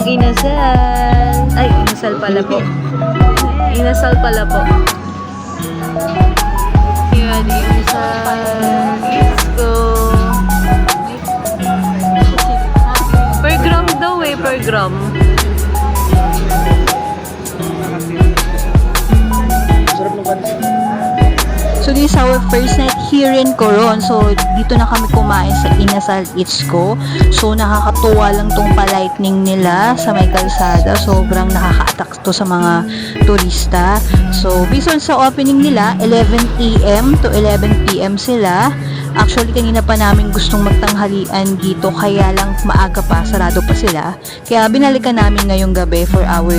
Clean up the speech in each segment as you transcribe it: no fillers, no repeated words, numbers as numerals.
inasal. Ay, inasal pala po. Inasal pala po. Yan, inasal. Let's go. Per gram daw eh, per gram. So this is our first night here in Coron. So dito na kami kumain sa Inasal Itzco. So nakakatuwa lang tong pa-lightning nila sa may kalsada. Sobrang nakaka-attract to sa mga turista. So based on sa opening nila, 11 AM to 11 PM sila. Actually, kanina pa namin gustong magtanghalian dito, kaya lang maaga pa, sarado pa sila. Kaya binalikan namin ngayong gabi for our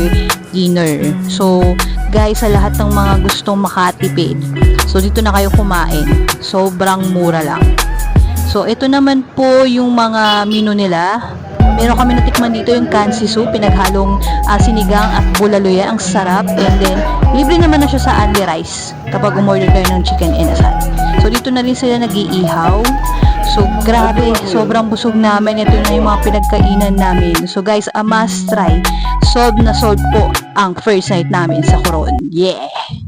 dinner. So, guys, sa lahat ng mga gustong makatipid, so dito na kayo kumain. Sobrang mura lang. So, ito naman po yung mga menu nila. Meron kami natikman dito yung kansi soup, pinaghalong sinigang at bulaluya. Ang sarap. And then, libre naman na siya sa only rice kapag umorder kayo ng chicken inasal. So, dito na rin sila nag-iihaw. So, grabe. Sobrang busog namin. Ito na yung mga pinagkainan namin. So, guys, a must try. Solved na solved po ang first night namin sa Coron. Yeah!